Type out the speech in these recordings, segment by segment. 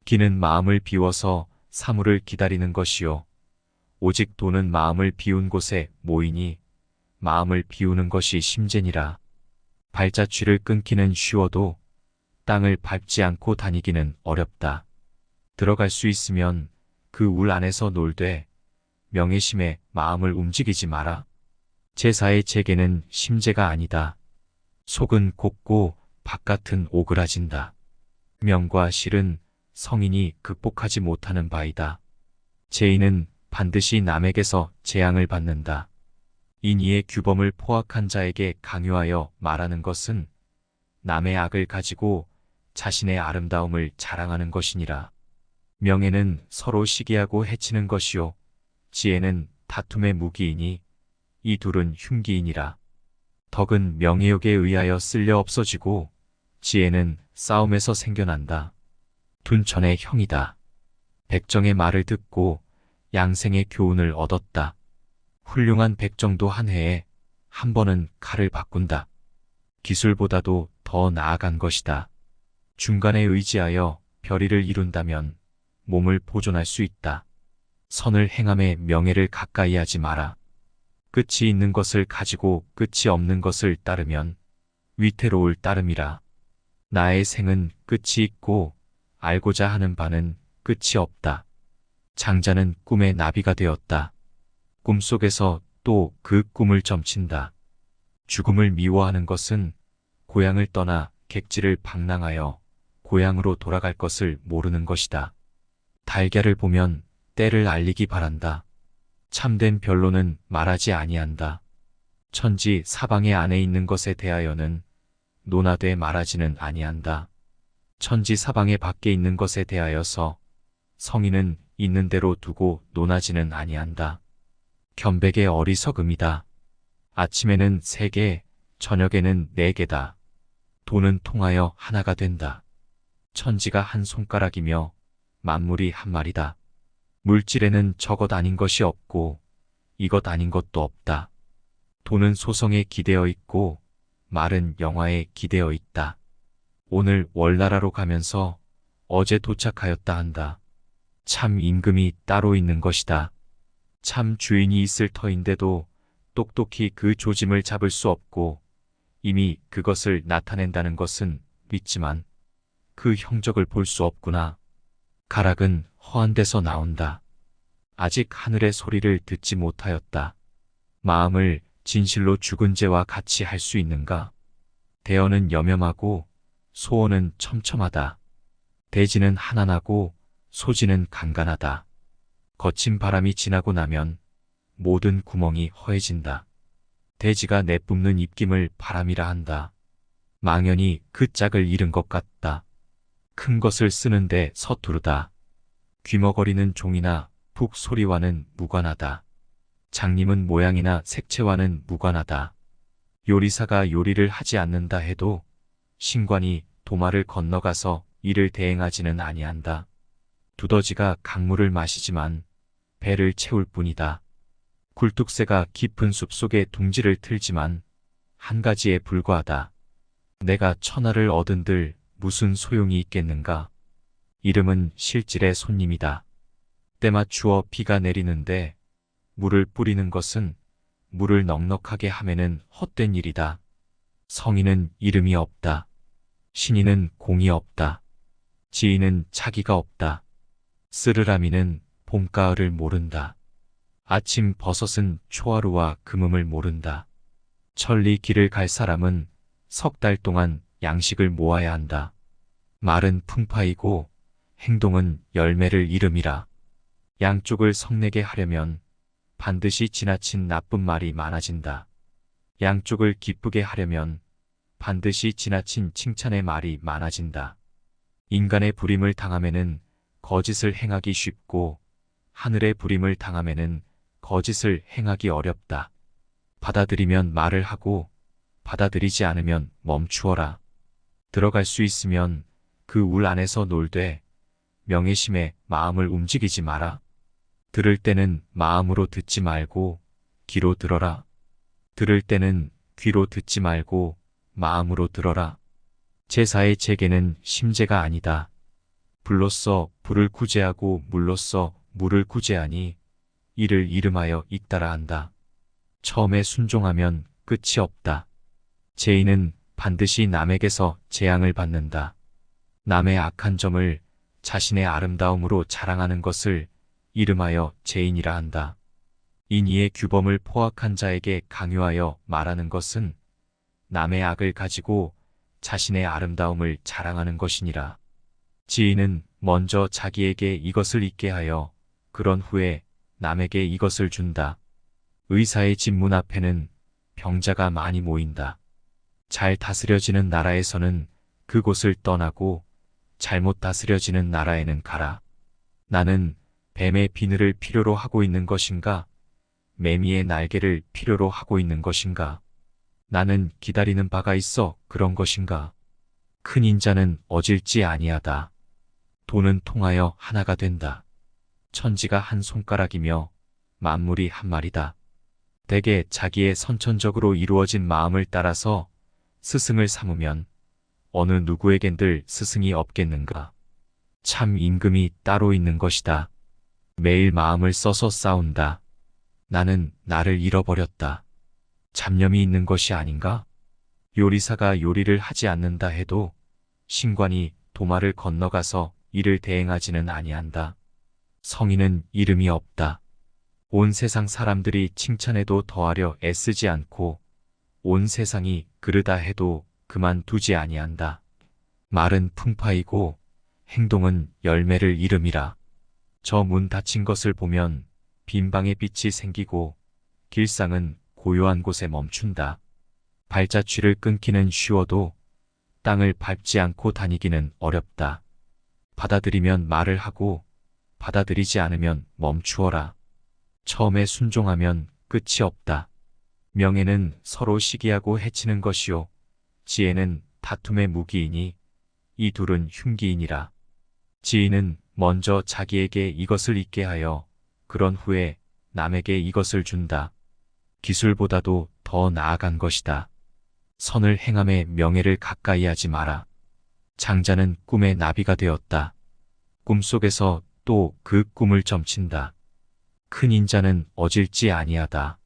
기는 마음을 비워서 사물을 기다리는 것이요. 오직 돈은 마음을 비운 곳에 모이니 마음을 비우는 것이 심재니라. 발자취를 끊기는 쉬워도 땅을 밟지 않고 다니기는 어렵다. 들어갈 수 있으면 그 울 안에서 놀되 명예심에 마음을 움직이지 마라. 제사의 재개는 심재가 아니다. 속은 곱고 바깥은 오그라진다. 명과 실은 성인이 극복하지 못하는 바이다. 죄인은 반드시 남에게서 재앙을 받는다. 인의의 규범을 포악한 자에게 강요하여 말하는 것은 남의 악을 가지고 자신의 아름다움을 자랑하는 것이니라. 명예는 서로 시기하고 해치는 것이요. 지혜는 다툼의 무기이니 이 둘은 흉기이니라. 덕은 명예욕에 의하여 쓸려 없어지고 지혜는 싸움에서 생겨난다. 둔천의 형이다. 백정의 말을 듣고 양생의 교훈을 얻었다. 훌륭한 백정도 한 해에 한 번은 칼을 바꾼다. 기술보다도 더 나아간 것이다. 중간에 의지하여 별의를 이룬다면 몸을 보존할 수 있다. 선을 행함에 명예를 가까이 하지 마라. 끝이 있는 것을 가지고 끝이 없는 것을 따르면 위태로울 따름이라. 나의 생은 끝이 있고 알고자 하는 바는 끝이 없다. 장자는 꿈의 나비가 되었다. 꿈속에서 또 그 꿈을 점친다. 죽음을 미워하는 것은 고향을 떠나 객지를 방랑하여 고향으로 돌아갈 것을 모르는 것이다. 달걀을 보면 때를 알리기 바란다. 참된 변론은 말하지 아니한다. 천지 사방의 안에 있는 것에 대하여는 논하되 말하지는 아니한다. 천지 사방의 밖에 있는 것에 대하여서 성인은 있는 대로 두고 논하지는 아니한다. 겸백의 어리석음이다. 아침에는 3개, 저녁에는 4개다. 돈은 통하여 하나가 된다. 천지가 한 손가락이며 만물이 한 마리다. 물질에는 저것 아닌 것이 없고 이것 아닌 것도 없다. 돈은 소성에 기대어 있고 말은 영화에 기대어 있다. 오늘 월나라로 가면서 어제 도착하였다 한다. 참 임금이 따로 있는 것이다. 참 주인이 있을 터인데도 똑똑히 그 조짐을 잡을 수 없고 이미 그것을 나타낸다는 것은 믿지만 그 형적을 볼 수 없구나. 가락은 허한 데서 나온다. 아직 하늘의 소리를 듣지 못하였다. 마음을 진실로 죽은 죄와 같이 할 수 있는가? 대언은 여염하고 소원은 첨첨하다. 대지는 한한하고 소지는 간간하다. 거친 바람이 지나고 나면 모든 구멍이 허해진다. 대지가 내뿜는 입김을 바람이라 한다. 망연이 그 짝을 잃은 것 같다. 큰 것을 쓰는데 서투르다. 귀머거리는 종이나 북 소리와는 무관하다. 장님은 모양이나 색채와는 무관하다. 요리사가 요리를 하지 않는다 해도 신관이 도마를 건너가서 이를 대행하지는 아니한다. 두더지가 강물을 마시지만 배를 채울 뿐이다. 굴뚝새가 깊은 숲속에 둥지를 틀지만 한 가지에 불과하다. 내가 천하를 얻은들 무슨 소용이 있겠는가? 이름은 실질의 손님이다. 때맞추어 비가 내리는데 물을 뿌리는 것은 물을 넉넉하게 하면은 헛된 일이다. 성인은 이름이 없다. 신인은 공이 없다. 지인은 차기가 없다. 쓰르라미는 봄가을을 모른다. 아침 버섯은 초하루와 금음을 모른다. 천리 길을 갈 사람은 3달 동안 양식을 모아야 한다. 말은 풍파이고 행동은 열매를 이름이라. 양쪽을 성내게 하려면 반드시 지나친 나쁜 말이 많아진다. 양쪽을 기쁘게 하려면 반드시 지나친 칭찬의 말이 많아진다. 인간의 부림을 당하면은 거짓을 행하기 쉽고 하늘의 부림을 당하면은 거짓을 행하기 어렵다. 받아들이면 말을 하고 받아들이지 않으면 멈추어라. 들어갈 수 있으면 그 울 안에서 놀되 명예심에 마음을 움직이지 마라. 들을 때는 마음으로 듣지 말고 귀로 들어라. 들을 때는 귀로 듣지 말고 마음으로 들어라. 제사의 재개는 심재가 아니다. 불로써 불을 구제하고 물로써 물을 구제하니 이를 이름하여 익다라 한다. 처음에 순종하면 끝이 없다. 죄인은 반드시 남에게서 재앙을 받는다. 남의 악한 점을 자신의 아름다움으로 자랑하는 것을 이름하여 죄인이라 한다. 인의의 규범을 포악한 자에게 강요하여 말하는 것은 남의 악을 가지고 자신의 아름다움을 자랑하는 것이니라. 지인은 먼저 자기에게 이것을 잊게 하여 그런 후에 남에게 이것을 준다. 의사의 집 문 앞에는 병자가 많이 모인다. 잘 다스려지는 나라에서는 그곳을 떠나고 잘못 다스려지는 나라에는 가라. 나는 뱀의 비늘을 필요로 하고 있는 것인가? 매미의 날개를 필요로 하고 있는 것인가? 나는 기다리는 바가 있어 그런 것인가? 큰 인자는 어질지 아니하다. 돈은 통하여 하나가 된다. 천지가 한 손가락이며 만물이 한 마리다. 대개 자기의 선천적으로 이루어진 마음을 따라서 스승을 삼으면 어느 누구에겐들 스승이 없겠는가? 참 임금이 따로 있는 것이다. 매일 마음을 써서 싸운다. 나는 나를 잃어버렸다. 잡념이 있는 것이 아닌가? 요리사가 요리를 하지 않는다 해도 신관이 도마를 건너가서 이를 대행하지는 아니한다. 성인은 이름이 없다. 온 세상 사람들이 칭찬해도 더하려 애쓰지 않고 온 세상이 그르다 해도 그만두지 아니한다. 말은 풍파이고 행동은 열매를 이름이라. 저 문 닫힌 것을 보면 빈방에 빛이 생기고 길상은 고요한 곳에 멈춘다. 발자취를 끊기는 쉬워도 땅을 밟지 않고 다니기는 어렵다. 받아들이면 말을 하고 받아들이지 않으면 멈추어라. 처음에 순종하면 끝이 없다. 명예는 서로 시기하고 해치는 것이요 지혜는 다툼의 무기이니 이 둘은 흉기이니라. 지인은 먼저 자기에게 이것을 잊게 하여 그런 후에 남에게 이것을 준다. 기술보다도 더 나아간 것이다. 선을 행함에 명예를 가까이 하지 마라. 장자는 꿈의 나비가 되었다. 꿈속에서 또 그 꿈을 점친다. 큰 인자는 어질지 아니하다.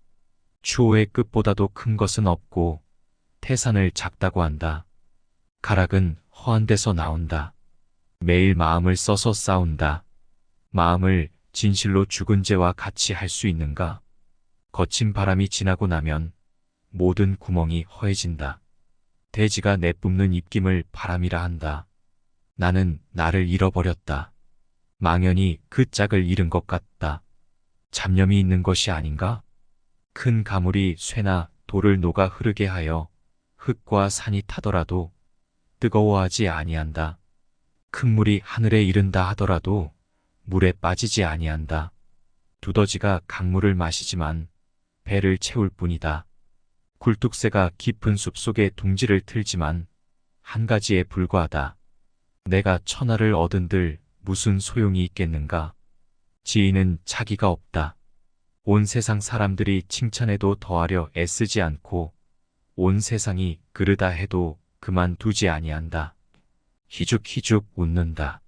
추호의 끝보다도 큰 것은 없고 태산을 작다고 한다. 가락은 허한 데서 나온다. 매일 마음을 써서 싸운다. 마음을 진실로 죽은 죄와 같이 할 수 있는가? 거친 바람이 지나고 나면 모든 구멍이 허해진다. 돼지가 내뿜는 입김을 바람이라 한다. 나는 나를 잃어버렸다. 망연히 그 짝을 잃은 것 같다. 잡념이 있는 것이 아닌가? 큰 가물이 쇠나 돌을 녹아 흐르게 하여 흙과 산이 타더라도 뜨거워하지 아니한다. 큰 물이 하늘에 이른다 하더라도 물에 빠지지 아니한다. 두더지가 강물을 마시지만 배를 채울 뿐이다. 굴뚝새가 깊은 숲속에 둥지를 틀지만 한 가지에 불과하다. 내가 천하를 얻은들 무슨 소용이 있겠는가? 지인은 차기가 없다. 온 세상 사람들이 칭찬해도 더하려 애쓰지 않고 온 세상이 그르다 해도 그만두지 아니한다. 희죽희죽 웃는다.